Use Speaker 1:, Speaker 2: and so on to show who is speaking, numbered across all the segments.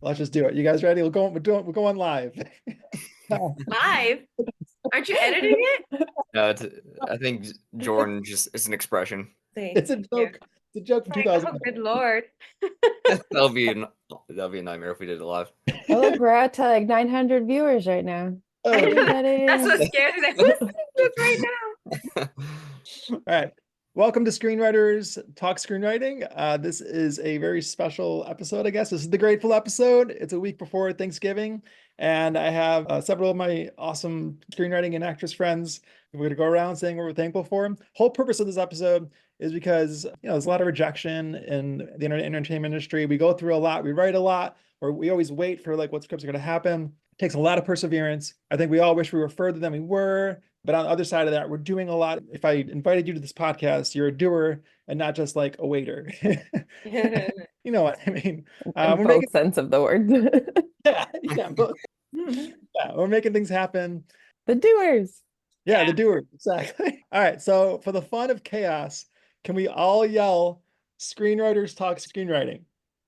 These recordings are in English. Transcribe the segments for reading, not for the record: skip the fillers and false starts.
Speaker 1: Let's just do it. You guys ready? We're going live.
Speaker 2: Live? Aren't you editing it?
Speaker 3: I think Jordan it's an expression.
Speaker 1: It's a joke. It's a joke from
Speaker 2: Like,
Speaker 1: 2000.
Speaker 2: oh, good Lord.
Speaker 3: That'll be a nightmare if we did it live.
Speaker 4: Oh, look, we're out to like 900 viewers right now.
Speaker 1: Oh,
Speaker 2: That's what scares me. Like, who's listening to this right now?
Speaker 1: all right. Welcome to Screenwriters Talk Screenwriting. This is a very special episode, I guess. This is the Grateful episode. It's a week before Thanksgiving, and I have several of my awesome screenwriting and actress friends. We're going to go around saying what we're thankful for. Whole purpose of this episode is because there's a lot of rejection in the entertainment industry. We go through a lot. We write a lot, or we always wait for like what scripts are going to happen. It takes a lot of perseverance. I think we all wish we were further than we were. But on the other side of that, we're doing a lot. If I invited you to this podcast, you're a doer and not just like a waiter. You know what I mean?
Speaker 4: In both sense of the word.
Speaker 1: Both. Yeah, we're making things happen.
Speaker 4: The doers.
Speaker 1: Yeah, the doers, exactly. All right, so for the fun of chaos, can we all yell Screenwriters Talk Screenwriting?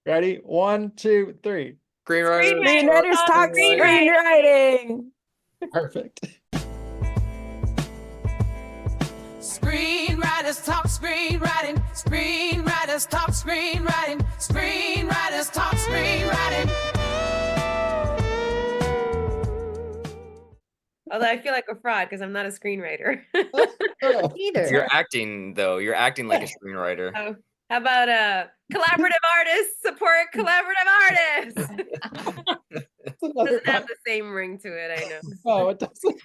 Speaker 1: Ready? 1, 2, 3.
Speaker 4: Screenwriters Talk Screenwriting.
Speaker 1: Perfect.
Speaker 5: Screenwriters talk screenwriting. Screenwriters talk screenwriting. Screenwriters talk screenwriting.
Speaker 2: Although I feel like a fraud because I'm not a screenwriter.
Speaker 4: Either.
Speaker 3: You're acting though. You're acting like a screenwriter.
Speaker 2: Oh, how about collaborative artists support collaborative artists? Doesn't have the same ring to it, I know.
Speaker 1: Oh, it doesn't.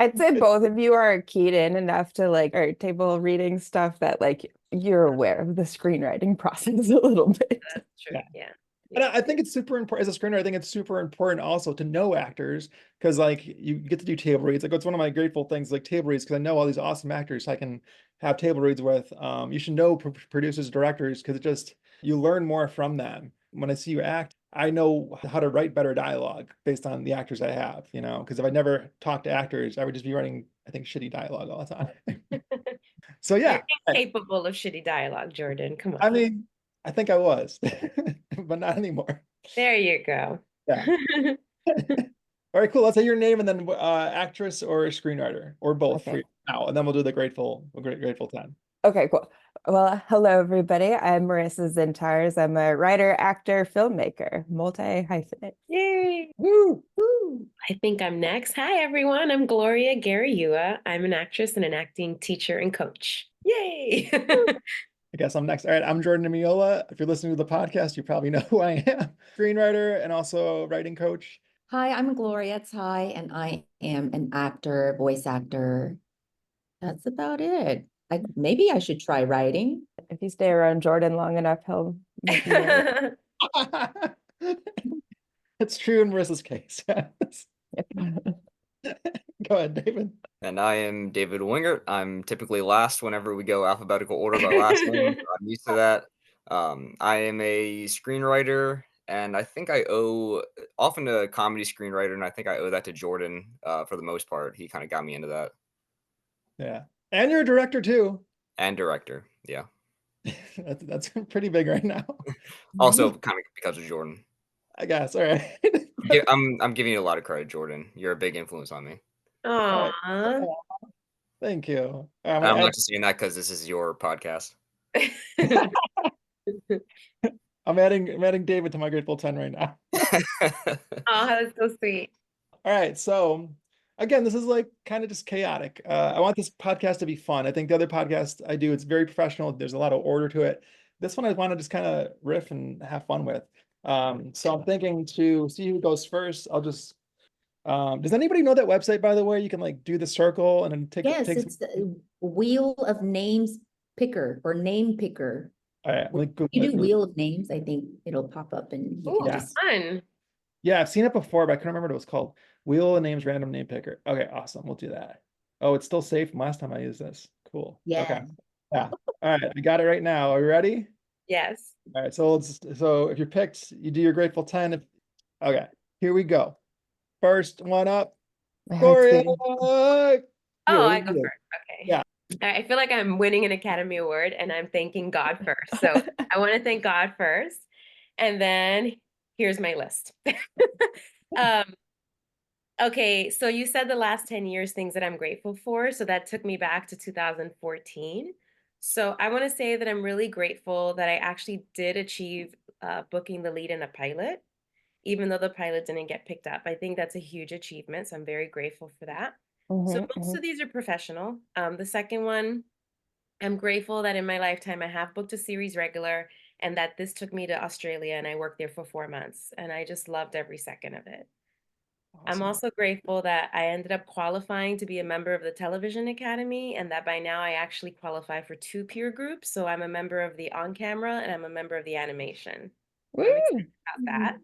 Speaker 4: I'd say both of you are keyed in enough to like our table reading stuff that like you're aware of the screenwriting process a little bit.
Speaker 2: That's true. Yeah.
Speaker 1: And I think it's super important as a screenwriter. I think it's super important also to know actors because like you get to do table reads. Like it's one of my grateful things, like table reads, because I know all these awesome actors I can have table reads with. You should know producers, directors, because you learn more from them. When I see you act, I know how to write better dialogue based on the actors I have, because if I never talked to actors, I would just be writing, I think, shitty dialogue all the time. So yeah.
Speaker 2: You're incapable of shitty dialogue, Jordan. Come on.
Speaker 1: I mean, I think I was, but not anymore.
Speaker 2: There you go.
Speaker 1: Yeah. All right, cool. Let's say your name and then actress or screenwriter or both for you now, and then we'll do the Grateful 10.
Speaker 4: Okay, cool. Well, hello everybody. I'm Marisa Dzintars. I'm a writer, actor, filmmaker, multi-hyphenate.
Speaker 2: Yay!
Speaker 1: Woo!
Speaker 2: I think I'm next. Hi everyone. I'm Gloria Garayua. I'm an actress and an acting teacher and coach. Yay!
Speaker 1: I guess I'm next. All right, I'm Jordan Imiola. If you're listening to the podcast, you probably know who I am. Screenwriter and also writing coach.
Speaker 6: Hi, I'm Gloria Tsai, and I am an actor, voice actor. That's about it. Maybe I should try writing.
Speaker 4: If you stay around Jordan long enough, he'll make you know.
Speaker 1: It's true in Marissa's case. Go ahead, David.
Speaker 3: And I am David Wingert. I'm typically last whenever we go alphabetical order by last name. I'm used to that. I am a screenwriter, and I think I owe often a comedy screenwriter, and I think I owe that to Jordan for the most part. He kind of got me into that.
Speaker 1: Yeah. And you're a director too.
Speaker 3: And director, yeah.
Speaker 1: That's pretty big right now.
Speaker 3: Also, kind of because of Jordan.
Speaker 1: I guess. All right.
Speaker 3: I'm giving you a lot of credit, Jordan. You're a big influence on me.
Speaker 2: Aww.
Speaker 1: Thank you.
Speaker 3: I'm not just saying that because this is your podcast.
Speaker 1: I'm adding David to my Grateful 10 right now.
Speaker 2: Oh, that's so sweet.
Speaker 1: All right. So again, this is like kind of just chaotic. I want this podcast to be fun. I think the other podcast I do, it's very professional. There's a lot of order to it. This one I want to just kind of riff and have fun with. So I'm thinking to see who goes first. I'll just does anybody know that website, by the way? You can like do the circle and then take
Speaker 6: it's the Wheel of Names Picker or Name Picker.
Speaker 1: All right,
Speaker 6: You do Wheel of Names, I think it'll pop up and you can just...
Speaker 2: Fun.
Speaker 1: Yeah, I've seen it before, but I couldn't remember what it was called. Wheel of Names Random Name Picker. Okay, awesome. We'll do that. Oh, it's still safe from last time I used this. Cool.
Speaker 6: Yeah.
Speaker 1: Okay. Yeah. All right, I got it right now. Are you ready?
Speaker 2: Yes.
Speaker 1: All right, so if you're picked, you do your Grateful 10. Okay, here we go. First one up, Gloria.
Speaker 2: Oh, I go first. Okay.
Speaker 1: Yeah.
Speaker 2: I feel like I'm winning an Academy Award and I'm thanking God first. So I want to thank God first. And then here's my list. Okay, so you said the last 10 years, things that I'm grateful for. So that took me back to 2014. So I want to say that I'm really grateful that I actually did achieve booking the lead in a pilot, even though the pilot didn't get picked up. I think that's a huge achievement. So I'm very grateful for that. So most of these are professional. The second one, I'm grateful that in my lifetime I have booked a series regular and that this took me to Australia and I worked there for 4 months and I just loved every second of it. I'm
Speaker 1: Awesome.
Speaker 2: also grateful that I ended up qualifying to be a member of the Television Academy and that by now I actually qualify for 2 peer groups. So I'm a member of the on camera and I'm a member of the animation. So I'm excited about that.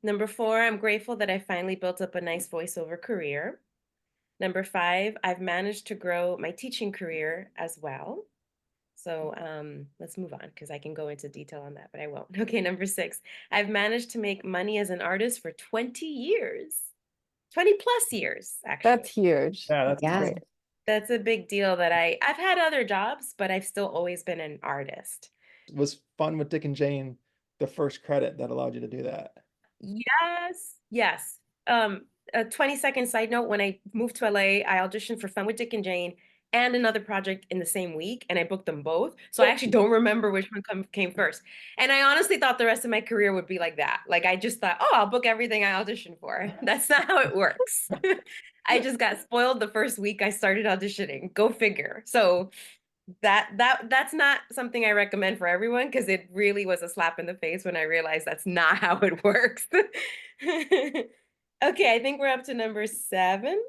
Speaker 2: Number 4, I'm grateful that I finally built up a nice voiceover career. Number 5, I've managed to grow my teaching career as well. So let's move on because I can go into detail on that, but I won't. Okay, number 6, I've managed to make money as an artist for 20 years. 20 plus years, actually.
Speaker 4: That's huge.
Speaker 1: Yeah, that's
Speaker 6: Yeah.
Speaker 1: awesome.
Speaker 2: That's a big deal that I've had other jobs, but I've still always been an artist.
Speaker 1: It was fun with Dick and Jane, the first credit that allowed you to do that.
Speaker 2: Yes, yes. A 20-second side note, when I moved to LA, I auditioned for Fun with Dick and Jane and another project in the same week, and I booked them both. So I actually don't remember which one came first. And I honestly thought the rest of my career would be like that. Like I just thought, oh, I'll book everything I auditioned for. That's not how it works. I just got spoiled the first week I started auditioning. Go figure. So that's not something I recommend for everyone because it really was a slap in the face when I realized that's not how it works. Okay, I think we're up to number 7.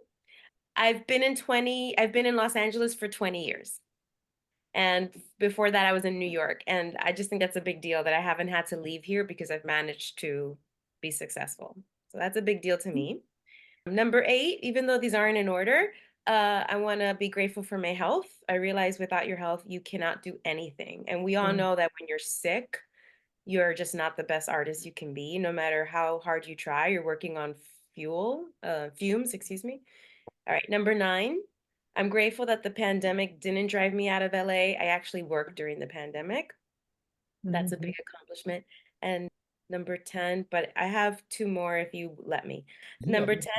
Speaker 2: I've been in Los Angeles for 20 years. And before that, I was in New York. And I just think that's a big deal that I haven't had to leave here because I've managed to be successful. So that's a big deal to me. Number 8, even though these aren't in order, I want to be grateful for my health. I realize without your health, you cannot do anything. And we all know that when you're sick, you're just not the best artist you can be. No matter how hard you try, you're working on fumes, excuse me. All right, number 9, I'm grateful that the pandemic didn't drive me out of LA. I actually worked during the pandemic. That's a big accomplishment. And number 10, but I have 2 more if you let me. Number 10,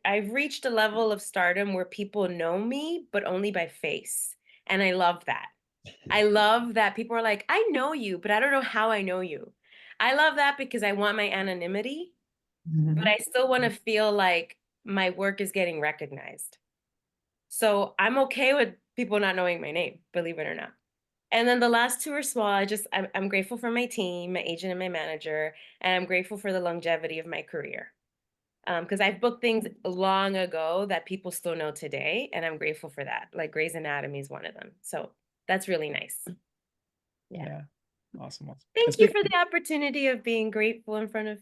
Speaker 2: I've reached a level of stardom where people know me, but only by face. And I love that. I love that people are like, I know you, but I don't know how I know you. I love that because I want my anonymity, but I still want to feel like my work is getting recognized. So I'm okay with people not knowing my name, believe it or not. And then the last 2 are small. I'm grateful for my team, my agent and my manager, and I'm grateful for the longevity of my career. Because I've booked things long ago that people still know today, and I'm grateful for that. Like Grey's Anatomy is one of them. So that's really nice.
Speaker 1: Yeah. Awesome.
Speaker 2: Thank you for the opportunity of being grateful in front of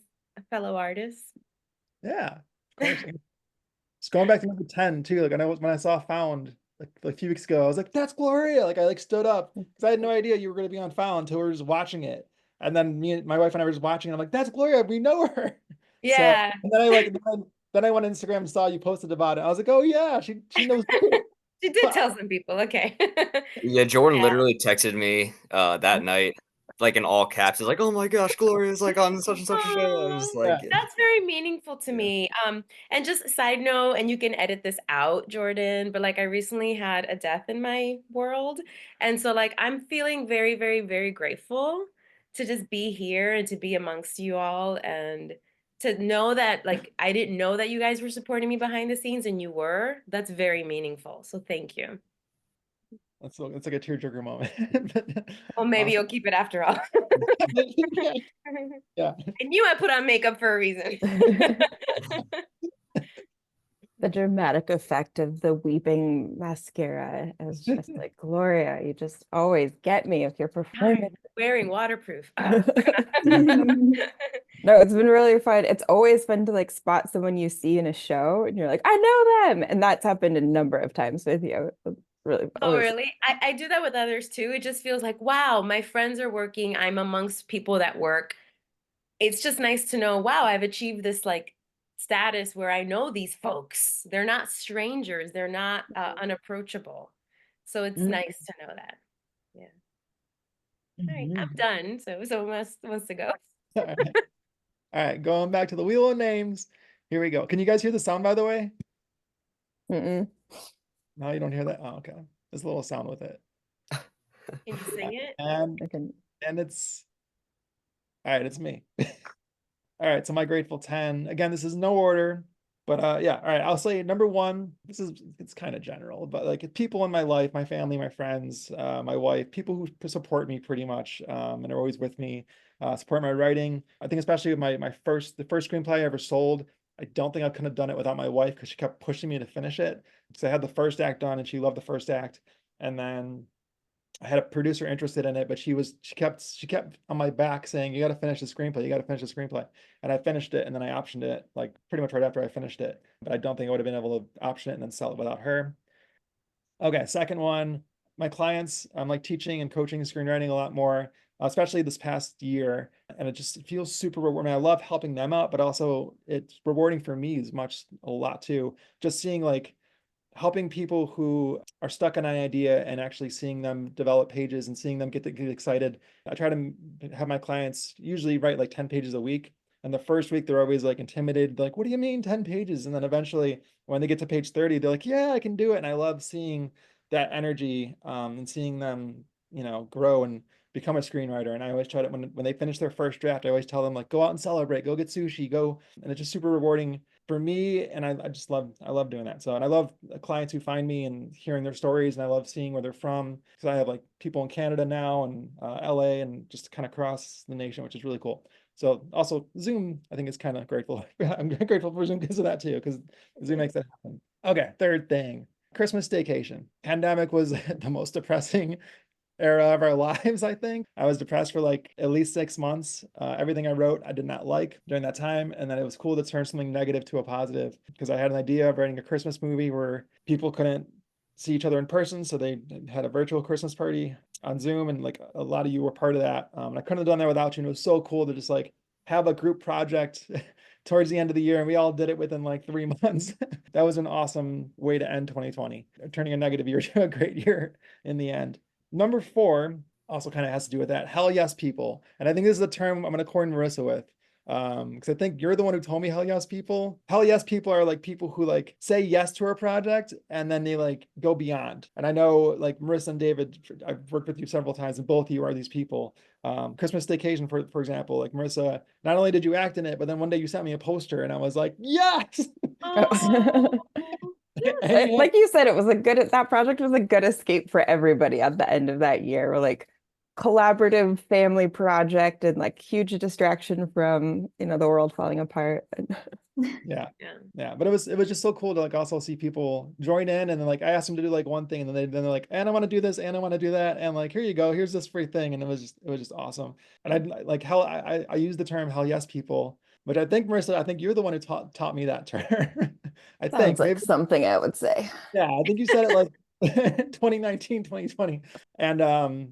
Speaker 2: fellow artists.
Speaker 1: Yeah, of course. Just going back to number 10 too, like I know when I saw Found like a few weeks ago, I was like, that's Gloria. Like I like stood up because I had no idea you were going to be on Found until we were just watching it. And then my wife and I were just watching it. I'm like, that's Gloria. We know her.
Speaker 2: Yeah.
Speaker 1: So, and then I went on Instagram and saw you posted about it. I was like, oh yeah, she knows.
Speaker 2: She did tell some people. Okay.
Speaker 3: Yeah, Jordan literally texted me that night, like in all caps. He's like, "Oh my gosh, Gloria's like on such and such a show." I was like,
Speaker 2: That's very meaningful to me. And just side note, and you can edit this out, Jordan, but like I recently had a death in my world. And so like I'm feeling very, very, very grateful to just be here and to be amongst you all and to know that like I didn't know that you guys were supporting me behind the scenes and you were. That's very meaningful. So thank you.
Speaker 1: That's like a tearjerker moment.
Speaker 2: Well, maybe you'll keep it after all.
Speaker 1: Yeah.
Speaker 2: I knew I put on makeup for a reason.
Speaker 4: The dramatic effect of the weeping mascara is just like, Gloria, you just always get me with your performance.
Speaker 2: Wearing waterproof.
Speaker 4: No, it's been really fun. It's always fun to like spot someone you see in a show and you're like, I know them. And that's happened a number of times with you. It's really
Speaker 2: Oh,
Speaker 4: always
Speaker 2: really? I do that with others too. It just feels like, wow, my friends are working. I'm amongst people that work. It's just nice to know, wow, I've achieved this like status where I know these folks. They're not strangers. They're not unapproachable. So it's nice to know that. Yeah. All right, I'm done. So someone else wants to go.
Speaker 1: All right. All right, going back to the wheel of names. Here we go. Can you guys hear the sound, by the way?
Speaker 4: Mm-mm.
Speaker 1: No, you don't hear that. Oh, okay. There's a little sound with it.
Speaker 2: Can you sing it?
Speaker 1: And
Speaker 4: I can.
Speaker 1: it's all right, it's me. All right, so my grateful 10. Again, this is no order, but yeah, all right, I'll say number one. It's kind of general, but like people in my life, my family, my friends, my wife, people who support me pretty much, and are always with me, support my writing. I think especially with the first screenplay I ever sold. I don't think I could have done it without my wife because she kept pushing me to finish it. So I had the first act done and she loved the first act. And then I had a producer interested in it, but she kept on my back saying, you got to finish the screenplay. You got to finish the screenplay. And I finished it and then I optioned it like pretty much right after I finished it. But I don't think I would have been able to option it and then sell it without her. Okay, second one, my clients, I'm like teaching and coaching screenwriting a lot more, especially this past year. And it just feels super rewarding. I love helping them out, but also it's rewarding for me a lot too. Just seeing like helping people who are stuck on an idea and actually seeing them develop pages and seeing them get excited. I try to have my clients usually write like 10 pages a week. And the first week they're always like intimidated, like, what do you mean 10 pages? And then eventually when they get to page 30, they're like, yeah, I can do it. And I love seeing that energy and seeing them, grow and become a screenwriter. And I always try to, when they finish their first draft, I always tell them like, go out and celebrate, go get sushi, go. And it's just super rewarding for me. And I love doing that. So, and I love clients who find me and hearing their stories. And I love seeing where they're from. Because I have like people in Canada now and LA and just kind of across the nation, which is really cool. So also Zoom, I think is kind of grateful. I'm grateful for Zoom because of that too, because Zoom makes that happen. Okay, third thing, Christmas staycation. Pandemic was the most depressing era of our lives, I think. I was depressed for like at least 6 months. Everything I wrote, I did not like during that time. And then it was cool to turn something negative to a positive because I had an idea of writing a Christmas movie where people couldn't see each other in person. So they had a virtual Christmas party on Zoom. And like a lot of you were part of that. And I couldn't have done that without you. And it was so cool to just like have a group project towards the end of the year. And we all did it within like 3 months. That was an awesome way to end 2020, turning a negative year to a great year in the end. Number 4 also kind of has to do with that. Hell yes, people. And I think this is a term I'm going to coin Marisa with. Because I think you're the one who told me hell yes people. Hell yes people are like people who like say yes to a project and then they like go beyond. And I know like Marisa and David, I've worked with you several times and both of you are these people. Christmas Staycation, for example, like Marisa, not only did you act in it, but then one day you sent me a poster and I was like, yes!
Speaker 2: Oh,
Speaker 4: Like you said, that project was a good escape for everybody at the end of that year. Like collaborative family project and like huge distraction from, the world falling apart.
Speaker 1: Yeah.
Speaker 2: yeah.
Speaker 1: Yeah. But it was just so cool to like also see people join in and then like I asked them to do like one thing and then they're like, and I want to do this and I want to do that. And like, here you go, here's this free thing. And it was just awesome. And I like I use the term hell yes people, but I think Marisa, I think you're the one who taught me that term. I
Speaker 4: Sounds
Speaker 1: think
Speaker 4: like
Speaker 1: maybe
Speaker 4: something I would say.
Speaker 1: yeah, I think you said it like 2019, 2020. And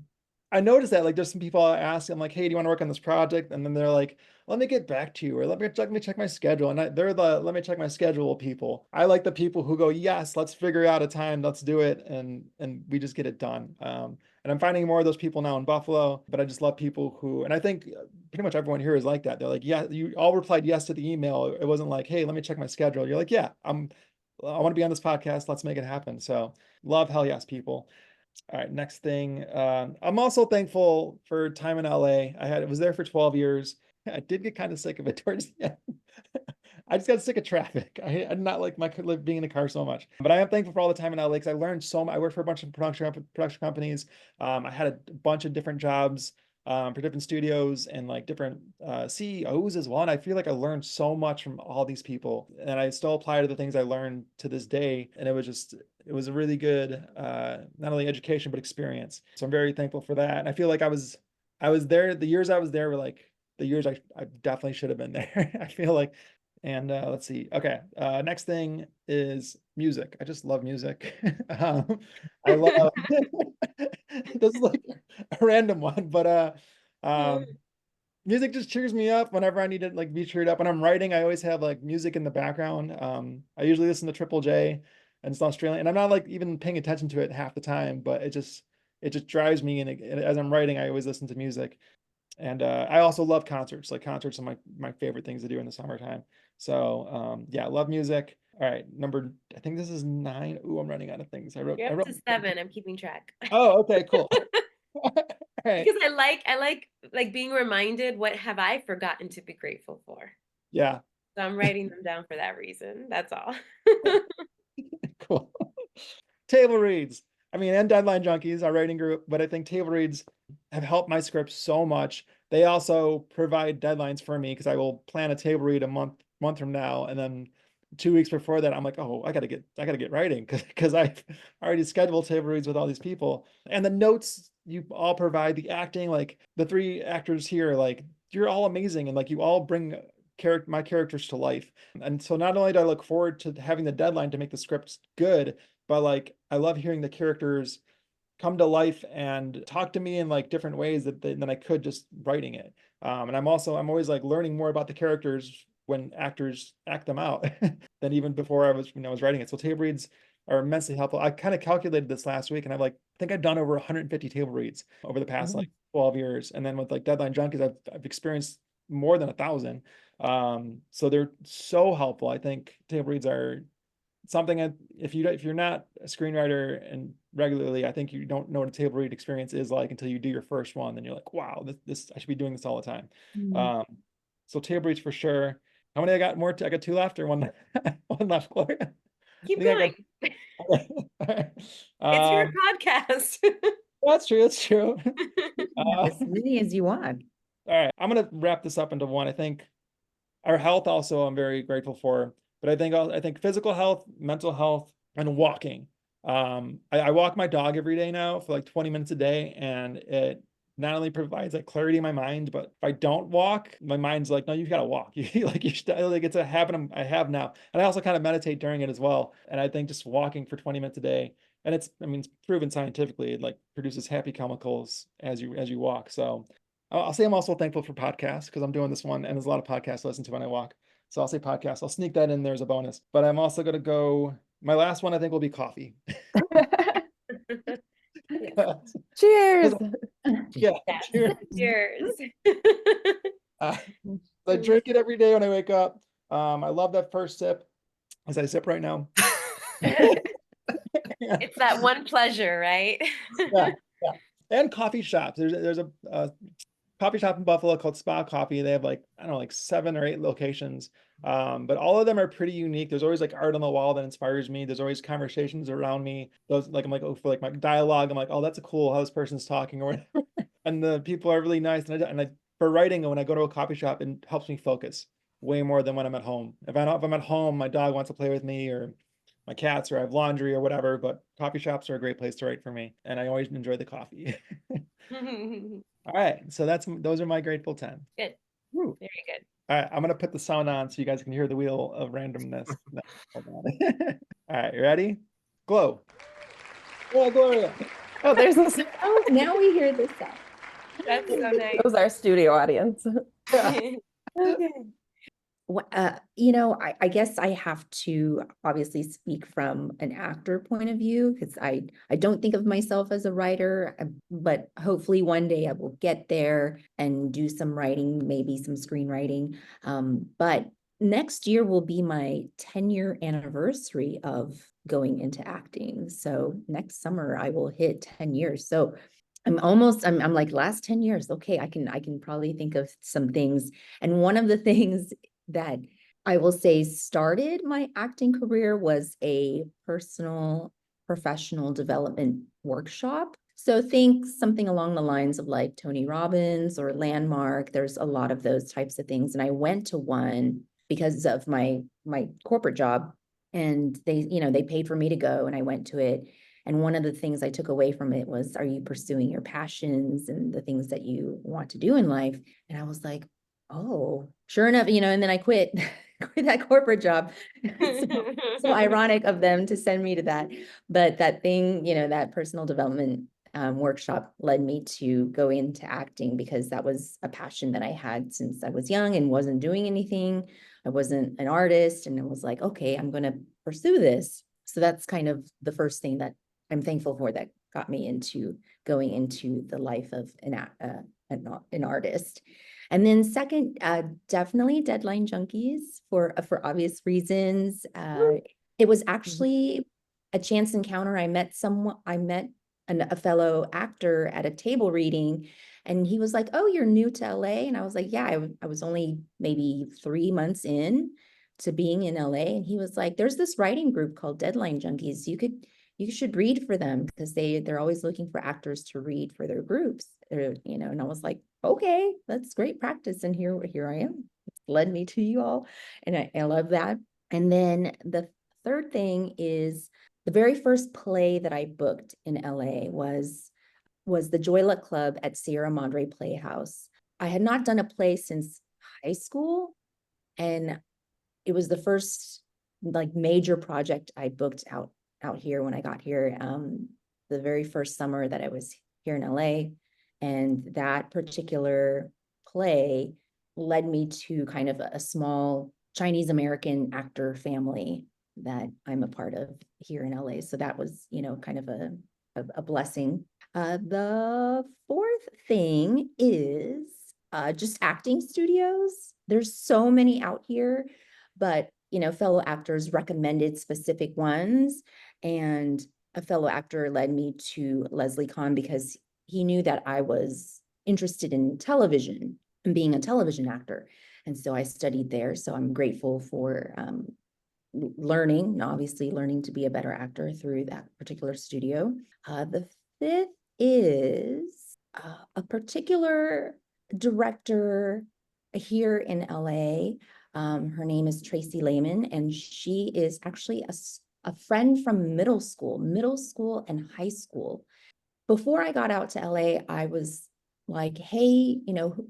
Speaker 1: I noticed that like there's some people I ask, I'm like, hey, do you want to work on this project? And then they're like, let me get back to you, or let me check my schedule. And they're the let me check my schedule people. I like the people who go, yes, let's figure out a time, let's do it, and we just get it done. And I'm finding more of those people now in Buffalo, but I just love people who, and I think pretty much everyone here is like that. They're like, yeah, you all replied yes to the email. It wasn't like, hey, let me check my schedule. You're like, yeah, I want to be on this podcast. Let's make it happen. So love hell yes, people. All right, next thing. I'm also thankful for time in LA. I was there for 12 years. I did get kind of sick of it towards the end. I just got sick of traffic. I did not like being in the car so much. But I am thankful for all the time in LA because I learned so much. I worked for a bunch of production companies. I had a bunch of different jobs for different studios and like different CEOs as well. And I feel like I learned so much from all these people. And I still apply to the things I learned to this day. And it was a really good not only education but experience. So I'm very thankful for that. And I feel like I was there. The years I was there were like the years I definitely should have been there. I feel like. And let's see. Okay. Next thing is music. I just love music. I love this is like a random one, but music just cheers me up whenever I need to like be cheered up. When I'm writing, I always have like music in the background. I usually listen to Triple J and it's Australian, and I'm not like even paying attention to it half the time, but it just drives me. And as I'm writing, I always listen to music. And I also love concerts. Like concerts are my favorite things to do in the summertime. So yeah, I love music. All right, I think this is 9. Ooh, I'm running out of things.
Speaker 2: You're up to 7. I'm keeping track.
Speaker 1: Oh, okay, cool. All right.
Speaker 2: Because I like being reminded, what have I forgotten to be grateful for?
Speaker 1: Yeah.
Speaker 2: So I'm writing them down for that reason. That's all.
Speaker 1: Cool. Table reads. I mean, and Deadline Junkies, our writing group, but I think table reads have helped my script so much. They also provide deadlines for me because I will plan a table read a month from now, and then 2 weeks before that, I'm like, oh, I gotta get writing because I've already scheduled table reads with all these people. And the notes you all provide, the acting, like the 3 actors here, like you're all amazing, and like you all bring my characters to life. And so not only do I look forward to having the deadline to make the scripts good, but like I love hearing the characters come to life and talk to me in like different ways than I could just writing it. And I'm always like learning more about the characters when actors act them out than even before I was writing it. So table reads are immensely helpful. I kind of calculated this last week, and I think I've done over 150 table reads over the past like 12 years. And then with like Deadline Junkies, I've experienced more than 1,000. So they're so helpful. I think table reads are something if you're not a screenwriter and regularly, I think you don't know what a table read experience is like until you do your first one. Then you're like, wow, this I should be doing this all the time. So table reads for sure. How many I got more? I got 2 left or one one left, Gloria?
Speaker 2: Keep going. It's your podcast.
Speaker 1: That's true. That's true.
Speaker 6: As many as you want.
Speaker 1: All right, I'm gonna wrap this up into one. I think our health also I'm very grateful for, but I think physical health, mental health, and walking. I walk my dog every day now for like 20 minutes a day, and it not only provides like clarity in my mind, but if I don't walk, my mind's like, no, you've got to walk. You should, like it's a habit I have now. And I also kind of meditate during it as well. And I think just walking for 20 minutes a day, and it's proven scientifically, it like produces happy chemicals as you walk. So I'll say I'm also thankful for podcasts because I'm doing this one, and there's a lot of podcasts to listen to when I walk. So I'll say podcasts. I'll sneak that in there as a bonus. But I'm also going to go. My last one, I think, will be coffee.
Speaker 4: Cheers.
Speaker 1: Yeah. Cheers.
Speaker 2: Cheers.
Speaker 1: I drink it every day when I wake up. I love that first sip, as I sip right now.
Speaker 2: It's that one pleasure, right?
Speaker 1: Yeah. And coffee shops. There's a coffee shop in Buffalo called Spa Coffee. They have like, I don't know, like 7 or 8 locations. But all of them are pretty unique. There's always like art on the wall that inspires me. There's always conversations around me. Those like I'm like, oh, for like my dialogue, I'm like, oh, that's a cool how this person's talking or whatever. And the people are really nice. And for writing, when I go to a coffee shop, it helps me focus way more than when I'm at home. If I'm at home, my dog wants to play with me, or my cats, or I have laundry or whatever, but coffee shops are a great place to write for me. And I always enjoy the coffee. All right. So those are my grateful 10.
Speaker 2: Good.
Speaker 1: Woo.
Speaker 2: Very good.
Speaker 1: All right. I'm going to put the sound on so you guys can hear the wheel of randomness. Hold on. All right. You ready? Glow. Oh, Gloria.
Speaker 4: Oh, there's this.
Speaker 6: Oh, now we hear this sound.
Speaker 2: That's so nice.
Speaker 4: That was our studio audience.
Speaker 6: Okay. I guess I have to obviously speak from an actor point of view because I don't think of myself as a writer, but hopefully one day I will get there and do some writing, maybe some screenwriting. But next year will be my 10-year anniversary of going into acting. So next summer I will hit 10 years. So I'm like last 10 years. Okay, I can probably think of some things. And one of the things that I will say started my acting career was a personal professional development workshop. So think something along the lines of like Tony Robbins or Landmark. There's a lot of those types of things. And I went to one because of my corporate job, and they paid for me to go, and I went to it. And one of the things I took away from it was, are you pursuing your passions and the things that you want to do in life? And I was like, oh, sure enough, and then I quit that corporate job. So ironic of them to send me to that. But that thing, that personal development workshop led me to go into acting because that was a passion that I had since I was young and wasn't doing anything. I wasn't an artist, and it was like, okay, I'm going to pursue this. So that's kind of the first thing that I'm thankful for that got me into going into the life of an artist. And then second, definitely Deadline Junkies for obvious reasons. It was actually a chance encounter. I met a fellow actor at a table reading, and he was like, "Oh, you're new to LA?" And I was like, "Yeah, I was only maybe 3 months in to being in LA." And he was like, "There's this writing group called Deadline Junkies. You should read for them because they're always looking for actors to read for their groups." And I was like, "Okay, that's great practice." And here I am. It's led me to you all. And I love that. And then the third thing is the very first play that I booked in LA was the Joy Luck Club at Sierra Madre Playhouse. I had not done a play since high school, and it was the first like major project I booked out here when I got here, the very first summer that I was here in LA. And that particular play led me to kind of a small Chinese American actor family that I'm a part of here in LA. So that was, kind of a blessing. The fourth thing is just acting studios. There's so many out here, but fellow actors recommended specific ones, and a fellow actor led me to Leslie Kahn because he knew that I was interested in television and being a television actor. And so I studied there. So I'm grateful for learning to be a better actor through that particular studio. The fifth is a particular director here in LA. Her name is Tracy Lehman, and she is actually a friend from middle school and high school. Before I got out to LA, I was like, "Hey,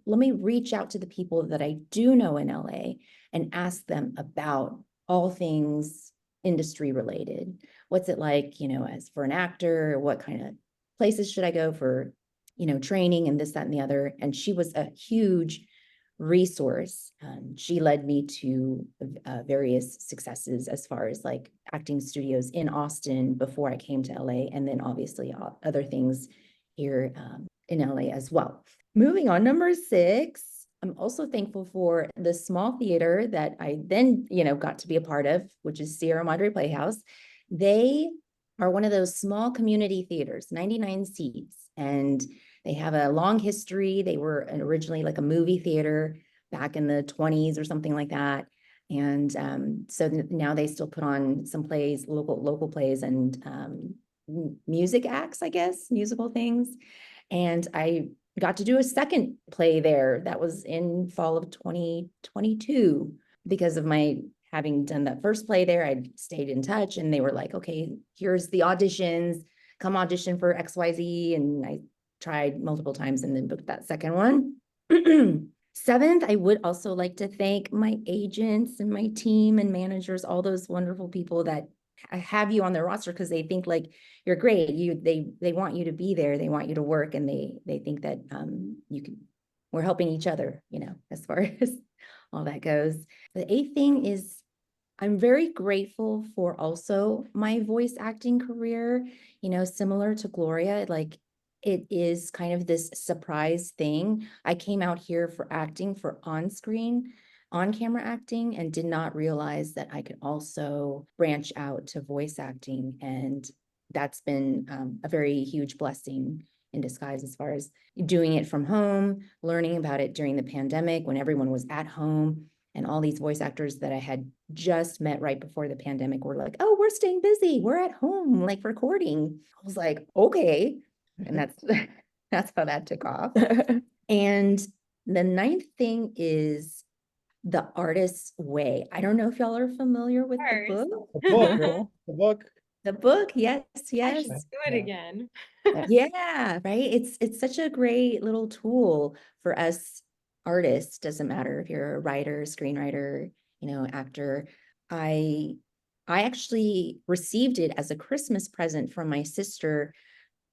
Speaker 6: let me reach out to the people that I do know in LA and ask them about all things industry related. What's it like, as for an actor? What kind of places should I go for, training and this, that, and the other?" And she was a huge resource. She led me to various successes as far as like acting studios in Austin before I came to LA, and then obviously other things here in LA as well. Moving on, number 6, I'm also thankful for the small theater that I then, got to be a part of, which is Sierra Madre Playhouse. They are one of those small community theaters, 99 seats, and they have a long history. They were originally like a movie theater back in the 20s or something like that. And so now they still put on some plays, local plays, and music acts, I guess, musical things. And I got to do a second play there that was in fall of 2022. Because of my having done that first play there, I stayed in touch, and they were like, "Okay, here's the auditions, come audition for XYZ." And I tried multiple times and then booked that second one. 7th, I would also like to thank my agents and my team and managers, all those wonderful people that have you on their roster because they think like you're great. They want you to be there. They want you to work, and they think that we're helping each other, as far as all that goes. The 8th thing is I'm very grateful for also my voice acting career, similar to Gloria, like it is kind of this surprise thing. I came out here for acting for on-camera acting, and did not realize that I could also branch out to voice acting. And that's been a very huge blessing in disguise as far as doing it from home, learning about it during the pandemic when everyone was at home. And all these voice actors that I had just met right before the pandemic were like, "Oh, we're staying busy. We're at home, like recording." I was like, "Okay." And that's how that took off. And the 9th thing is The Artist's Way. I don't know if y'all are familiar with the book.
Speaker 1: The book, right? The book.
Speaker 6: The book, yes.
Speaker 2: I should do it again.
Speaker 6: Yeah, right. It's such a great little tool for us artists. Doesn't matter if you're a writer, screenwriter, actor. I actually received it as a Christmas present from my sister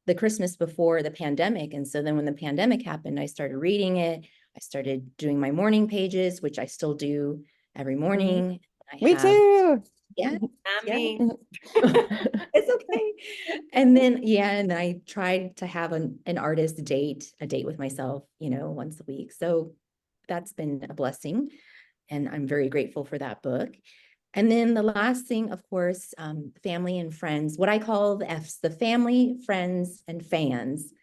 Speaker 6: the Christmas before the pandemic. And so then when the pandemic happened, I started reading it. I started doing my morning pages, which I still do every morning. I
Speaker 4: Me
Speaker 6: have,
Speaker 4: too.
Speaker 6: yeah,
Speaker 2: Not
Speaker 6: yeah.
Speaker 2: me.
Speaker 6: It's okay. And then, yeah, and I tried to have an artist date, a date with myself, once a week. So that's been a blessing. And I'm very grateful for that book. And then the last thing, of course, family and friends, what I call the F's, the family, friends, and fans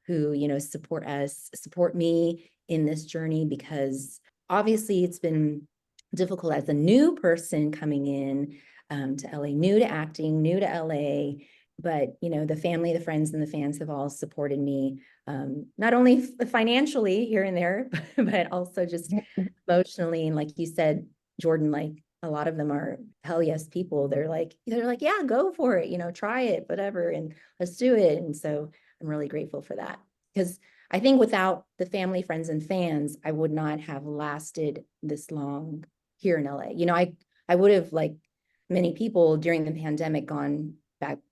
Speaker 6: who, support us, support me in this journey, because obviously it's been difficult as a new person coming in to LA, new to acting, new to LA. But, the family, the friends, and the fans have all supported me, not only financially here and there, but also just emotionally. And like you said, Jordan, like a lot of them are hell yes people. They're like, yeah, go for it, try it, whatever, and let's do it. And so I'm really grateful for that, because I think without the family, friends, and fans, I would not have lasted this long here in LA. I would have, like many people during the pandemic, gone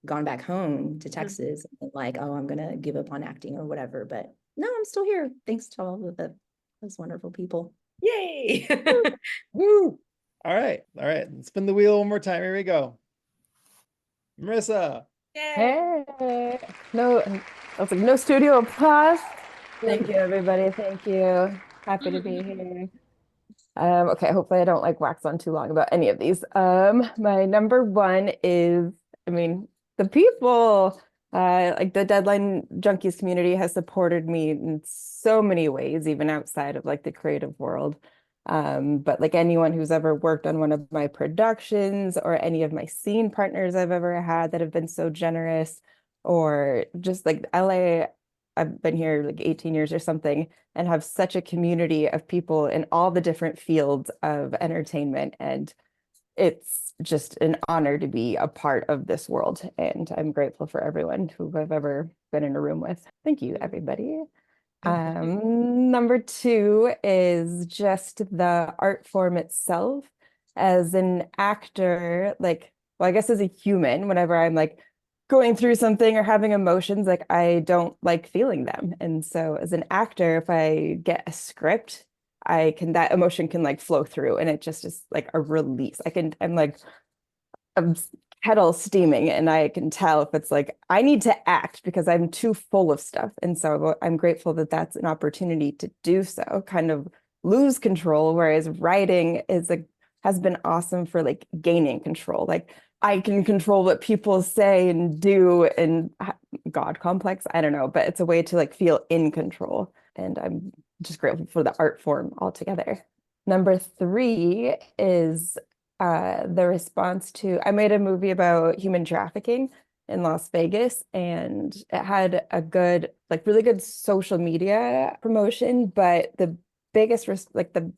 Speaker 6: back home to Texas, and like, oh, I'm gonna give up on acting or whatever. But no, I'm still here thanks to all of those wonderful people.
Speaker 2: Yay.
Speaker 1: Woo! All right. Spin the wheel one more time. Here we go. Marisa.
Speaker 2: Yay.
Speaker 4: Hey, no, I was like, no studio applause. Thank you, everybody. Thank you. Happy to be here. Okay, hopefully I don't like wax on too long about any of these. My number one is, I mean, the people, like the Deadline Junkies community has supported me in so many ways, even outside of like the creative world. But like anyone who's ever worked on one of my productions or any of my scene partners I've ever had that have been so generous, or just like LA, I've been here like 18 years or something, and have such a community of people in all the different fields of entertainment. And it's just an honor to be a part of this world. And I'm grateful for everyone who I've ever been in a room with. Thank you, everybody. Number two is just the art form itself. As an actor, like, well, I guess as a human, whenever I'm like going through something or having emotions, like I don't like feeling them. And so as an actor, if I get a script, that emotion can like flow through, and it just is like a release. I'm like a kettle steaming, and I can tell if it's like I need to act because I'm too full of stuff. And so I'm grateful that that's an opportunity to do so, kind of lose control, whereas writing has been awesome for like gaining control. Like I can control what people say and do, and God complex, I don't know, but it's a way to like feel in control. And I'm just grateful for the art form altogether. Number three is the response to, I made a movie about human trafficking in Las Vegas, and it had a good, like really good social media promotion, but the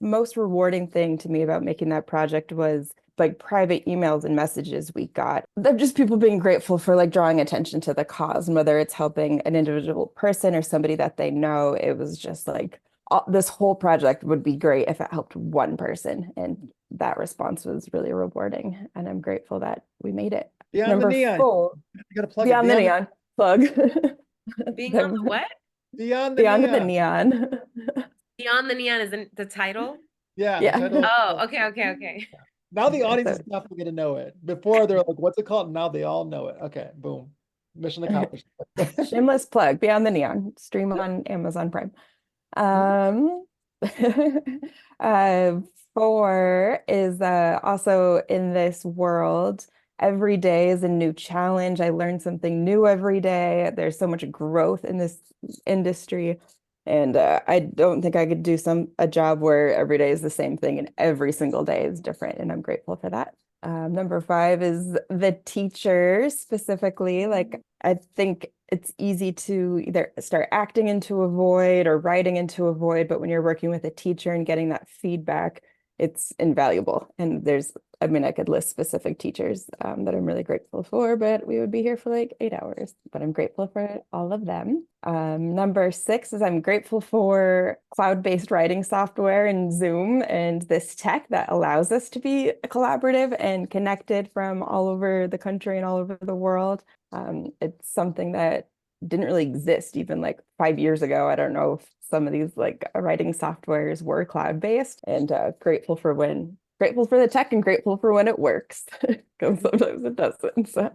Speaker 4: most rewarding thing to me about making that project was like private emails and messages we got. They're just people being grateful for like drawing attention to the cause, and whether it's helping an individual person or somebody that they know. It was just like this whole project would be great if it helped one person, and that response was really rewarding, and I'm grateful that we made it.
Speaker 1: Beyond
Speaker 4: Number
Speaker 1: the neon.
Speaker 4: four,
Speaker 1: You gotta plug
Speaker 4: Beyond the Neon plug.
Speaker 2: Being on the what?
Speaker 1: Beyond the
Speaker 4: Beyond the
Speaker 1: neon.
Speaker 4: Neon.
Speaker 2: Beyond the Neon isn't the title?
Speaker 1: Yeah.
Speaker 4: Yeah.
Speaker 1: The title.
Speaker 2: Oh, okay.
Speaker 1: Now the audience
Speaker 4: So-
Speaker 1: is definitely gonna know it. Before they're like, "What's it called?" Now they all know it. Okay, boom, mission accomplished.
Speaker 4: Shameless plug, Beyond the Neon, stream on Amazon Prime. Uh, four is also in this world, every day is a new challenge. I learn something new every day. There's so much growth in this industry. And I don't think I could do a job where every day is the same thing and every single day is different. And I'm grateful for that. Number five is the teachers specifically. Like, I think it's easy to either start acting into a void or writing into a void, but when you're working with a teacher and getting that feedback, it's invaluable. And I could list specific teachers that I'm really grateful for, but we would be here for like 8 hours, but I'm grateful for all of them. Number six is I'm grateful for cloud-based writing software and Zoom and this tech that allows us to be collaborative and connected from all over the country and all over the world. It's something that didn't really exist even like 5 years ago. I don't know if some of these like writing softwares were cloud-based, and grateful for when grateful for the tech and grateful for when it works, because sometimes it doesn't. So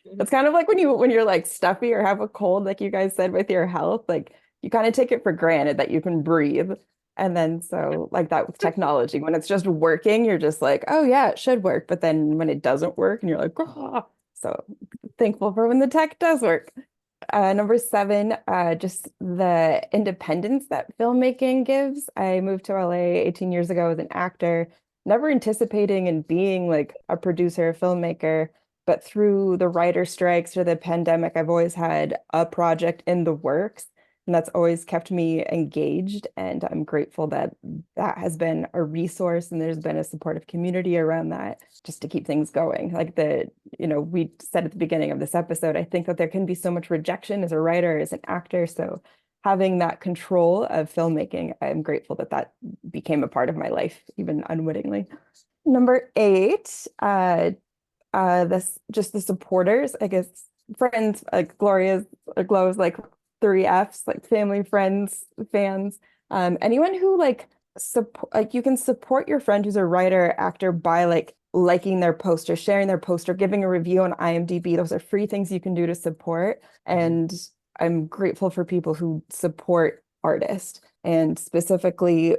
Speaker 4: it's kind of like when you're like stuffy or have a cold, like you guys said with your health, like you kind of take it for granted that you can breathe. And then so like that with technology, when it's just working, you're just like, oh yeah, it should work. But then when it doesn't work and you're like, oh, so thankful for when the tech does work. Number 7, just the independence that filmmaking gives. I moved to LA 18 years ago as an actor, never anticipating and being like a producer, a filmmaker, but through the writer strikes or the pandemic, I've always had a project in the works. And that's always kept me engaged. And I'm grateful that that has been a resource and there's been a supportive community around that just to keep things going. Like we said at the beginning of this episode, I think that there can be so much rejection as a writer, as an actor. So having that control of filmmaking, I'm grateful that that became a part of my life, even unwittingly. Number 8, the supporters, I guess, friends, like Glow's like 3 Fs, like family, friends, fans, anyone who like you can support your friend who's a writer, actor by like liking their poster, sharing their poster, giving a review on IMDb. Those are free things you can do to support. And I'm grateful for people who support artists. And specifically,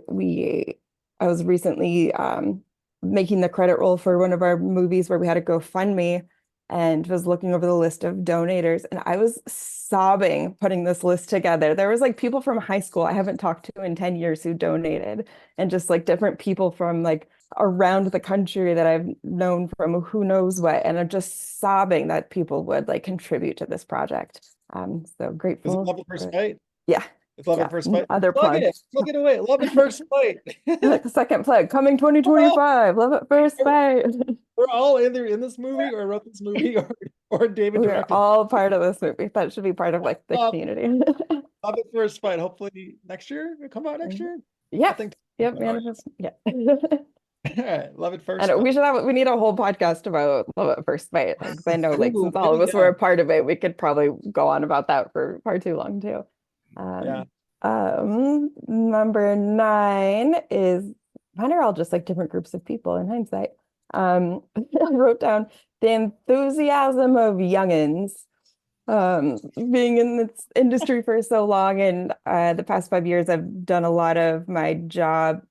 Speaker 4: I was recently making the credit roll for one of our movies where we had a GoFundMe, and was looking over the list of donators, and I was sobbing putting this list together. There was like people from high school I haven't talked to in 10 years who donated, and just like different people from like around the country that I've known from who knows what, and I'm just sobbing that people would like contribute to this project. So grateful.
Speaker 1: Is it Love at First Sight?
Speaker 4: Yeah.
Speaker 1: It's Love at First Sight.
Speaker 4: Other plug.
Speaker 1: Plug it away. Love at First Sight.
Speaker 4: Like the second plug coming 2025. Love at First Sight.
Speaker 1: We're all either in this movie or wrote this movie or David
Speaker 4: We're
Speaker 1: directed.
Speaker 4: all part of this movie. That should be part of like the community.
Speaker 1: Love at First Sight. Hopefully next year. It'll come out next year.
Speaker 4: Yeah.
Speaker 1: I think.
Speaker 4: Yep.
Speaker 1: Yeah. All right. Love at First.
Speaker 4: And we need a whole podcast about Love at First Sight. Like, I know, like, since all of us were a part of it, we could probably go on about that for far too long too. Number 9 is, mine are all just like different groups of people in hindsight. I wrote down the enthusiasm of youngins. Being in this industry for so long, and the past 5 years, I've done a lot of my jobs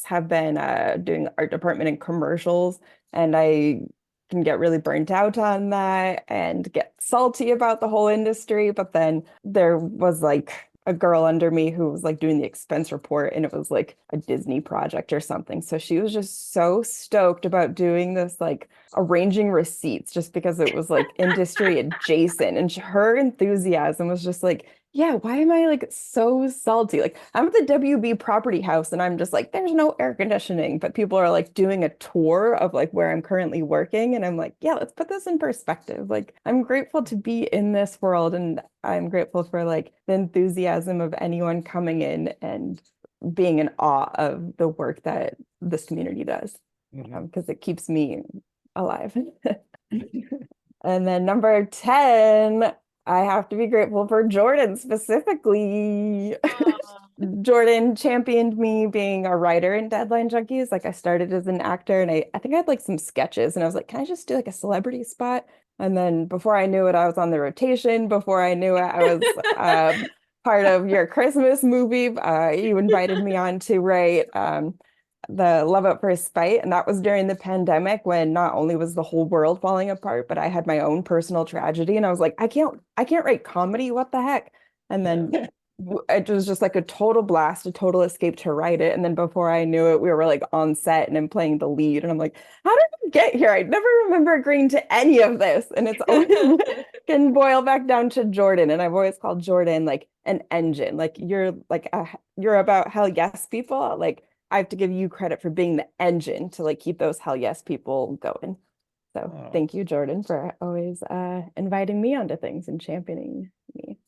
Speaker 4: have been doing art department and commercials, and I can get really burnt out on that and get salty about the whole industry. But then there was like a girl under me who was like doing the expense report, and it was like a Disney project or something. So she was just so stoked about doing this, like arranging receipts, just because it was like industry adjacent. And her enthusiasm was just like, yeah, why am I like so salty? Like I'm at the WB property house and I'm just like, there's no air conditioning, but people are like doing a tour of like where I'm currently working. And I'm like, yeah, let's put this in perspective. Like I'm grateful to be in this world, and I'm grateful for like the enthusiasm of anyone coming in and being in awe of the work that this community does, because it keeps me alive. And then number 10, I have to be grateful for Jordan specifically. Jordan championed me being a writer in Deadline Junkies. Like I started as an actor, and I think I had like some sketches, and I was like, can I just do like a celebrity spot? And then before I knew it, I was on the rotation. Before I knew it, I was part of your Christmas movie. You invited me on to write the Love at First Sight, and that was during the pandemic, when not only was the whole world falling apart, but I had my own personal tragedy, and I was like, I can't write comedy, what the heck? And then it was just like a total blast, a total escape to write it. And then before I knew it, we were like on set and I'm playing the lead, and I'm like, how did I get here? I never remember agreeing to any of this. And it's always can boil back down to Jordan, and I've always called Jordan like an engine. Like you're about hell yes people. Like I have to give you credit for being the engine to like keep those hell yes people going. So thank you, Jordan, for always inviting me onto things and championing me.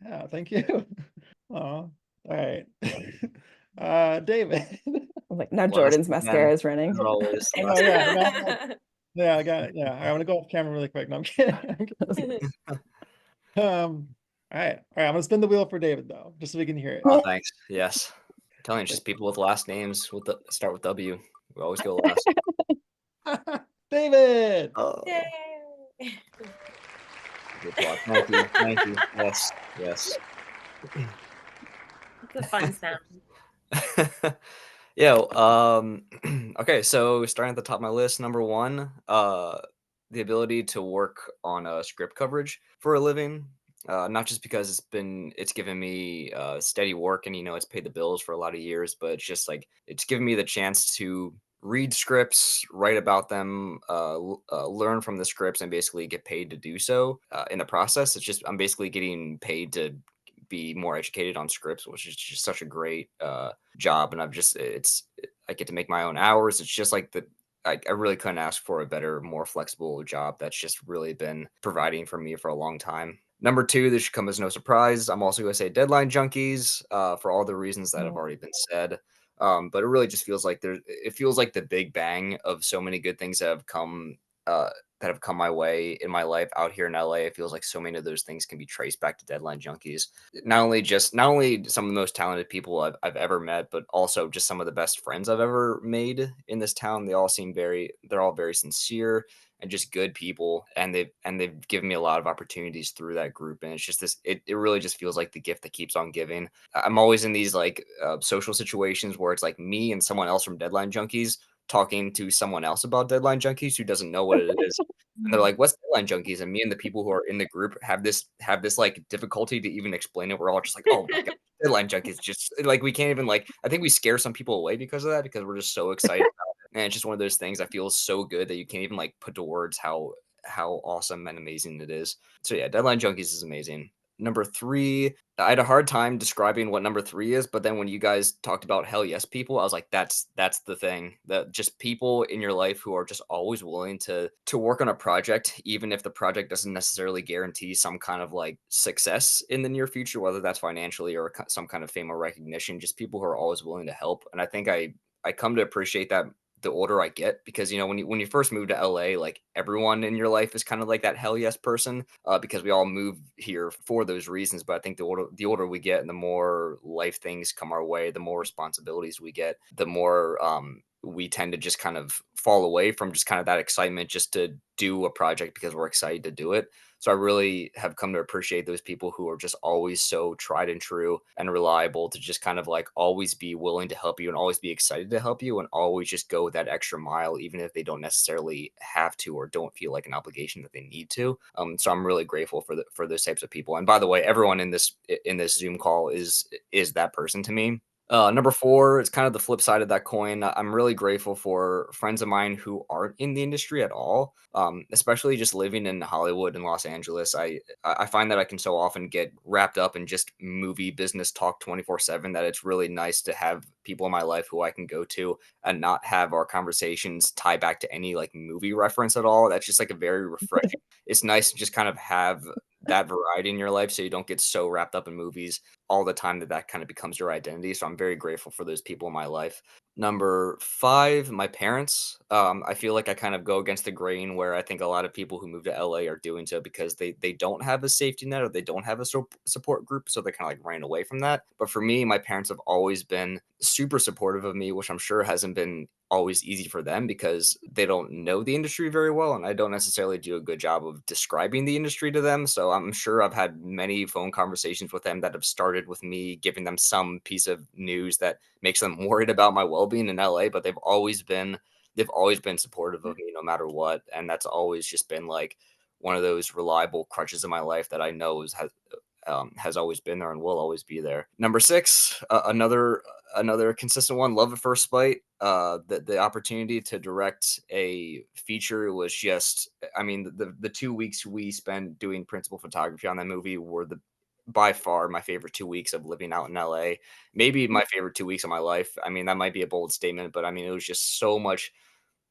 Speaker 1: Yeah, thank you. All right. David.
Speaker 4: I was like, now Jordan's mascara is running.
Speaker 1: Yeah, I got it. Yeah, I'm gonna go off camera really quick. No, I'm kidding. All right. I'm gonna spin the wheel for David though, just so we can hear it.
Speaker 3: Oh, thanks. Yes. I'm telling you, just people with last names start with W. We always go last.
Speaker 1: David.
Speaker 3: Oh,
Speaker 2: Yay!
Speaker 3: good applause. Thank you. Thank you. Yes. Yes.
Speaker 2: It's a fun sound.
Speaker 3: Yeah. Okay. So starting at the top of my list, number one, the ability to work on script coverage for a living. Not just because it's given me steady work and it's paid the bills for a lot of years, but it's just like it's given me the chance to read scripts, write about them, learn from the scripts, and basically get paid to do so. In the process, it's just I'm basically getting paid to be more educated on scripts, which is just such a great job. And I get to make my own hours. It's just like I really couldn't ask for a better, more flexible job that's just really been providing for me for a long time. Number two, this should come as no surprise. I'm also going to say deadline junkies for all the reasons that have already been said. But it really just feels like it feels like the big bang of so many good things uh, that have come my way in my life out here in LA. It feels like so many of those things can be traced back to deadline junkies. Not only some of the most talented people I've ever met, but also just some of the best friends I've ever made in this town. They're all very sincere and just good people, and they've given me a lot of opportunities through that group. And it's just it really just feels like the gift that keeps on giving. I'm always in these like social situations where it's like me and someone else from Deadline Junkies talking to someone else about Deadline Junkies who doesn't know what it is. And they're like, "What's Deadline Junkies?" And me and the people who are in the group have this like difficulty to even explain it. We're all just like, "Oh my god, Deadline Junkies!" Just like we can't even like. I think we scare some people away because of that because we're just so excited about it. And it's just one of those things that feels so good that you can't even like put to words how awesome and amazing it is. So yeah, Deadline Junkies is amazing. Number three, I had a hard time describing what number three is, but then when you guys talked about hell yes people, I was like, that's the thing. That just people in your life who are just always willing to work on a project, even if the project doesn't necessarily guarantee some kind of like success in the near future, whether that's financially or some kind of fame or recognition. Just people who are always willing to help, and I think I come to appreciate that the older I get because when you first move to LA, like everyone in your life is kind of like that hell yes person because we all move here for those reasons. But I think the older we get and the more life things come our way, the more responsibilities we get, the more we tend to just kind of fall away from just kind of that excitement just to do a project because we're excited to do it. So I really have come to appreciate those people who are just always so tried and true and reliable to just kind of like always be willing to help you and always be excited to help you and always just go that extra mile, even if they don't necessarily have to or don't feel like an obligation that they need to. So I'm really grateful for those types of people. And by the way, everyone in this Zoom call is that person to me. Number four, it's kind of the flip side of that coin. I'm really grateful for friends of mine who aren't in the industry at all, especially just living in Hollywood and Los Angeles. I find that I can so often get wrapped up in just movie business talk 24/7 that it's really nice to have people in my life who I can go to and not have our conversations tie back to any like movie reference at all. That's just like a very refreshing. It's nice to just kind of have that variety in your life so you don't get so wrapped up in movies all the time that kind of becomes your identity. So I'm very grateful for those people in my life. Number five, my parents. I feel like I kind of go against the grain where I think a lot of people who move to LA are doing so because they don't have a safety net or they don't have a support group, so they kind of like ran away from that. But for me, my parents have always been super supportive of me, which I'm sure hasn't been always easy for them because they don't know the industry very well and I don't necessarily do a good job of describing the industry to them. So I'm sure I've had many phone conversations with them that have started with me giving them some piece of news that makes them worried about my well-being in LA, but they've always been supportive of me no matter what, and that's always just been like one of those reliable crutches in my life that I know has always been there and will always be there. Number six, another consistent one, love at first sight. The opportunity to direct a feature was just, I mean, the 2 weeks we spent doing principal photography on that movie were the by far my favorite 2 weeks of living out in LA. Maybe my favorite 2 weeks of my life. I mean, that might be a bold statement, but I mean, it was just so much.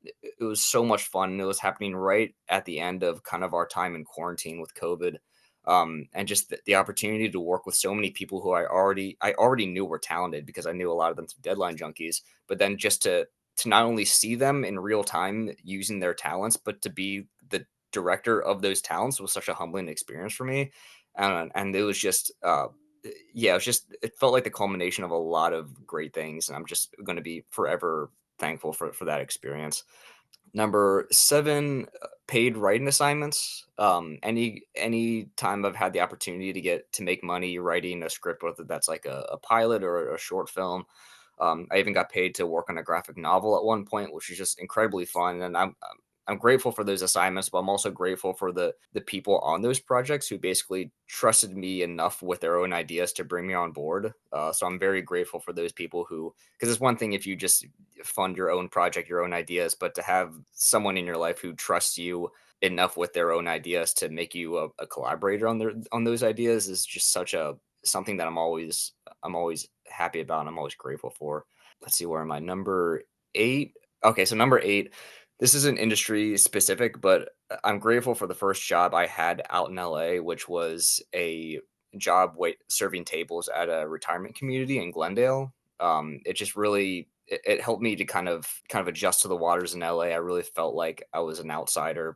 Speaker 3: It was so much fun. And it was happening right at the end of kind of our time in quarantine with COVID, and just the opportunity to work with so many people who I already knew were talented because I knew a lot of them through Deadline Junkies, but then just to not only see them in real time using their talents, but to be the director of those talents was such a humbling experience for me, and it was just yeah, it felt like the culmination of a lot of great things, and I'm just going to be forever thankful for that experience. Number 7, paid writing assignments. Any time I've had the opportunity to make money writing a script, whether that's like a pilot or a short film. I even got paid to work on a graphic novel at one point, which is just incredibly fun. And I'm grateful for those assignments, but I'm also grateful for the people on those projects who basically trusted me enough with their own ideas to bring me on board. So I'm very grateful for those people who, because it's one thing if you just fund your own project, your own ideas, but to have someone in your life who trusts you enough with their own ideas to make you a collaborator on those ideas is just such a something that I'm always happy about and I'm always grateful for. Let's see, where am I? Number 8. Okay, so number 8, this isn't industry specific, but I'm grateful for the first job I had out in LA, which was a job serving tables at a retirement community in Glendale. It just really it helped me to kind of adjust to the waters in LA. I really felt like I was an outsider,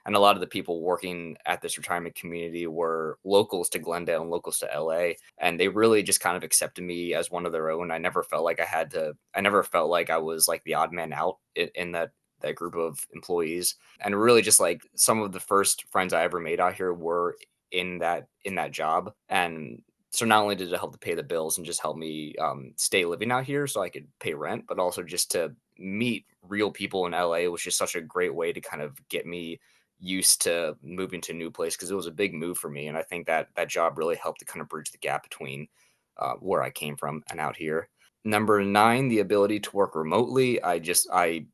Speaker 3: and a lot of the people working at this retirement community were locals to Glendale and locals to LA, and they really just kind of accepted me as one of their own. I never felt like I never felt like I was like the odd man out in that group of employees. And really just like some of the first friends I ever made out here were in that job. And so not only did it help to pay the bills and just help me stay living out here so I could pay rent, but also just to meet real people in LA was just such a great way to kind of get me used to moving to a new place, because it was a big move for me. And I think that job really helped to kind of bridge the gap between where I came from and out here. Number 9, the ability to work remotely. I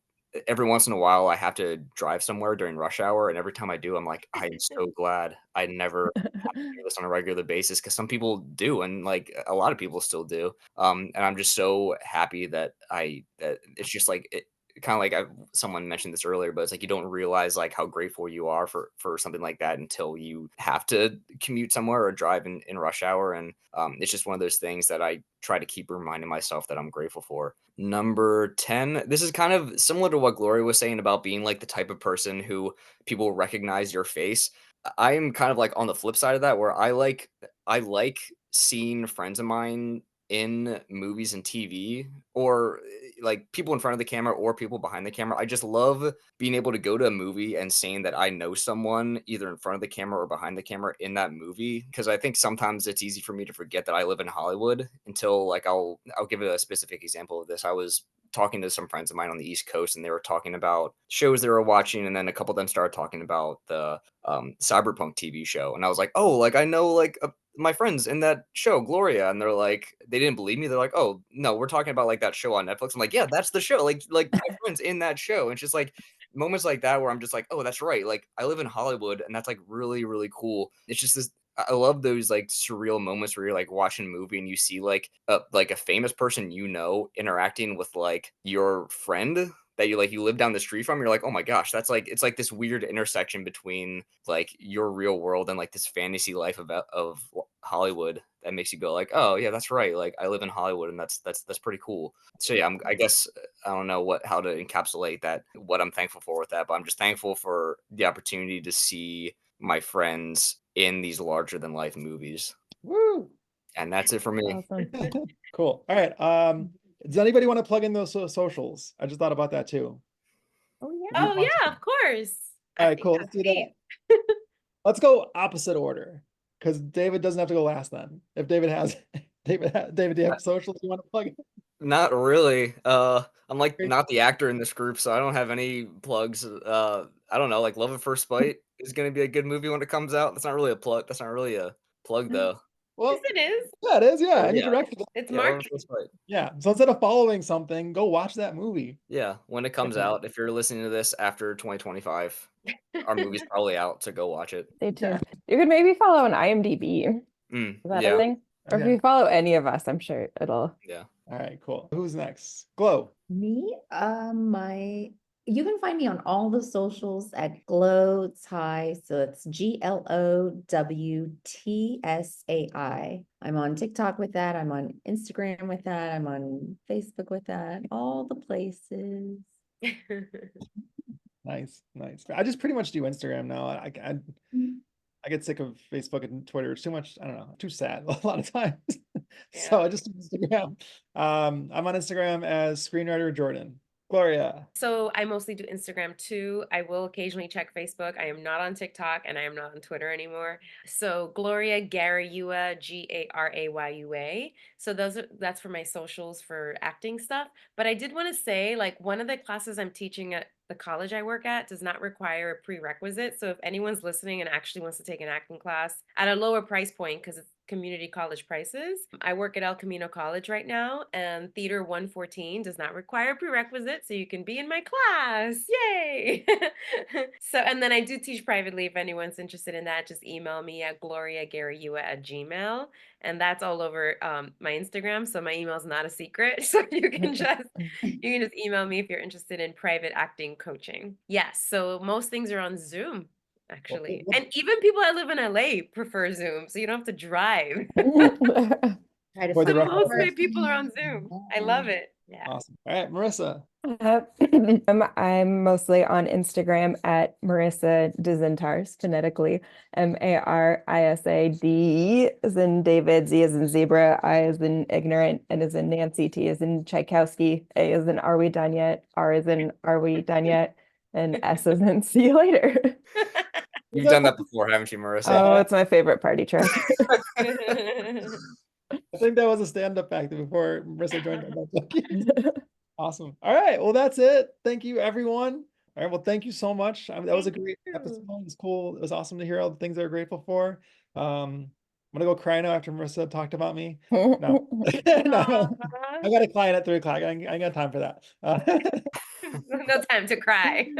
Speaker 3: every once in a while I have to drive somewhere during rush hour, and every time I do, I'm like, I am so glad I never do this on a regular basis, because some people do, and like a lot of people still do. And I'm just so happy that that it's just like it kind of like someone mentioned this earlier, but it's like you don't realize like how grateful you are for something like that until you have to commute somewhere or drive in rush hour. And it's just one of those things that I try to keep reminding myself that I'm grateful for. Number 10, this is kind of similar to what Gloria was saying about being like the type of person who people recognize your face. I am kind of like on the flip side of that, where I like seeing friends of mine in movies and TV, or like people in front of the camera or people behind the camera. I just love being able to go to a movie and saying that I know someone either in front of the camera or behind the camera in that movie, because I think sometimes it's easy for me to forget that I live in Hollywood until like I'll give a specific example of this. I was talking to some friends of mine on the East Coast, and they were talking about shows they were watching, and then a couple of them started talking about the Cyberpunk TV show, and I was like, oh, like I know like my friends in that show, Gloria, and they're like, they didn't believe me. They're like, oh no, we're talking about like that show on Netflix. I'm like, yeah, that's the show. Like my friends in that show. And it's just like moments like that where I'm just like, oh, that's right. Like I live in Hollywood, and that's like really, really cool. It's just this. I love those like surreal moments where you're like watching a movie and you see like a famous person interacting with like your friend that you live down the street from. You're like, oh my gosh, that's like it's like this weird intersection between like your real world and like this fantasy life of Hollywood that makes you go like, oh yeah, that's right. Like I live in Hollywood, and that's pretty cool. So yeah, I guess I don't know how to encapsulate that, what I'm thankful for with that, but I'm just thankful for the opportunity to see my friends in these larger than life movies.
Speaker 1: Woo!
Speaker 3: And that's it for me.
Speaker 4: Awesome.
Speaker 1: Cool. All right. Does anybody want to plug in those socials? I just thought about that too.
Speaker 4: Oh yeah.
Speaker 2: Oh yeah, of course.
Speaker 1: All
Speaker 2: I
Speaker 1: right,
Speaker 2: think
Speaker 1: cool.
Speaker 2: that's
Speaker 1: Let's do
Speaker 2: great.
Speaker 1: that. Let's go opposite order, because David doesn't have to go last then. If David has, David, do you have socials you want to plug in?
Speaker 3: Not really. I'm like
Speaker 1: Great.
Speaker 3: not the actor in this group, so I don't have any plugs. I don't know, like Love at First Bite is gonna be a good movie when it comes out. That's not really a plug. That's not really a plug though.
Speaker 2: Yes,
Speaker 1: Well,
Speaker 2: it is.
Speaker 1: yeah, it is. Yeah,
Speaker 3: Or
Speaker 1: and you
Speaker 3: yeah,
Speaker 1: directed it.
Speaker 2: It's
Speaker 3: yeah, Love at
Speaker 2: marketing.
Speaker 3: First Bite.
Speaker 1: Yeah. So instead of following something, go watch that movie.
Speaker 3: Yeah, when it comes
Speaker 1: Yeah.
Speaker 3: out. If you're listening to this after 2025, our movie's probably out, so go watch it.
Speaker 4: Stay tuned. You could maybe follow an IMDb. Is that a
Speaker 3: Yeah,
Speaker 4: thing? Or if
Speaker 1: Yeah.
Speaker 4: you follow any of us, I'm sure it'll.
Speaker 3: yeah.
Speaker 1: All right, cool. Who's next? Glow.
Speaker 6: Me, you can find me on all the socials at Glow Tsai. So it's GLOWTSAI. I'm on TikTok with that. I'm on Instagram with that. I'm on Facebook with that. All the places.
Speaker 1: Nice, nice. I just pretty much do Instagram now. I get sick of Facebook and Twitter. It's too much. I don't know. Too sad a lot of times. So I just do Instagram. I'm on Instagram as Screenwriter Jordan. Gloria.
Speaker 2: So I mostly do Instagram too. I will occasionally check Facebook. I am not on TikTok and I am not on Twitter anymore. So Gloria Garayua, Garayua. So that's for my socials for acting stuff. But I did want to say, like, one of the classes I'm teaching at the college I work at does not require a prerequisite. So if anyone's listening and actually wants to take an acting class at a lower price point, because it's community college prices. I work at El Camino College right now, and Theater 114 does not require a prerequisite, so you can be in my class. Yay! So, and then I do teach privately. If anyone's interested in that, just email me at gloriagarayua@gmail, and that's all over my Instagram. So my email is not a secret. So you can just email me if you're interested in private acting coaching. Yes. So most things are on Zoom. Actually, and even people that live in LA prefer Zoom, so you don't have to drive.
Speaker 6: Try to
Speaker 1: For the
Speaker 6: find
Speaker 1: record.
Speaker 2: Most of my people are on Zoom. I love it. Yeah.
Speaker 1: Awesome. All right, Marisa.
Speaker 4: I'm mostly on Instagram at Marisa Dzintars, phonetically Marisad, as in David, Z as in zebra, I as in ignorant, N as in Nancy, T as in Tchaikovsky, A as in are we done yet, R as in are we done yet, and S as in see you later.
Speaker 3: You've done that before, haven't you, Marissa?
Speaker 4: Oh, it's my favorite party trick.
Speaker 1: I think that was a stand-up act before Marissa joined our Awesome. All right. Well, that's it. Thank you, everyone. All right. Well, thank you so much. That was a great episode. It was cool. It was awesome to hear all the things they're grateful for. I'm gonna go cry now after Marissa talked about me. No, no. I got a client at 3:00. I ain't got time for that.
Speaker 2: No time to cry.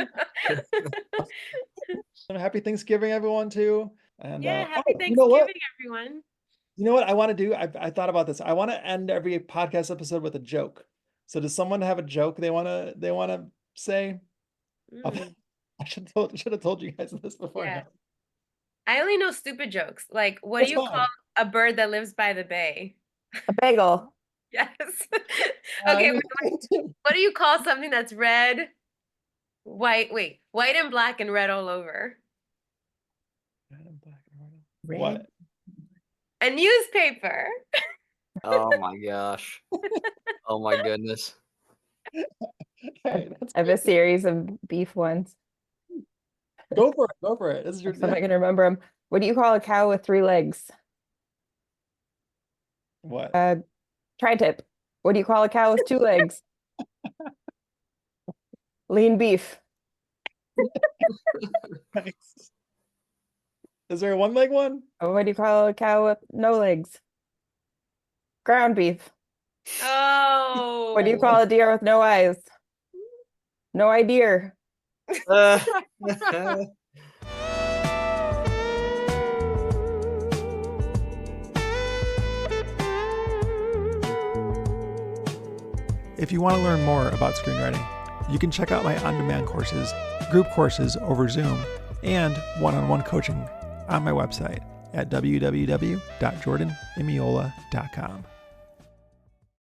Speaker 1: Happy Thanksgiving, everyone, too. And
Speaker 2: Yeah, happy
Speaker 1: you know what?
Speaker 2: Thanksgiving, everyone.
Speaker 1: You know what I want to do? I thought about this. I want to end every podcast episode with a joke. So does someone have a joke they wanna say?
Speaker 2: Mm,
Speaker 1: I should have told you guys this before.
Speaker 2: yeah. I only know stupid jokes. Like, what
Speaker 1: That's
Speaker 2: do you
Speaker 1: fine.
Speaker 2: call a bird that lives by the bay?
Speaker 4: A bagel.
Speaker 2: Yes. Okay, what do you call something that's red, white and black and red all over?
Speaker 1: What?
Speaker 2: A newspaper.
Speaker 3: Oh my gosh. Oh my goodness.
Speaker 1: Hey,
Speaker 4: I have a series of beef ones.
Speaker 1: go for it. Go for it. This is your.
Speaker 4: I'm not gonna remember them. What do you call a cow with 3 legs?
Speaker 1: What?
Speaker 4: Tri-tip. What do you call a cow with 2 legs? Lean beef.
Speaker 1: Thanks. Is there a 1-leg one?
Speaker 4: What do you call a cow with no legs? Ground beef.
Speaker 2: Oh.
Speaker 4: What do you call a deer with no eyes? No idea.
Speaker 1: If you want to learn more about screenwriting, you can check out my on-demand courses, group courses over Zoom, and one-on-one coaching on my website at www.jordanimiola.com.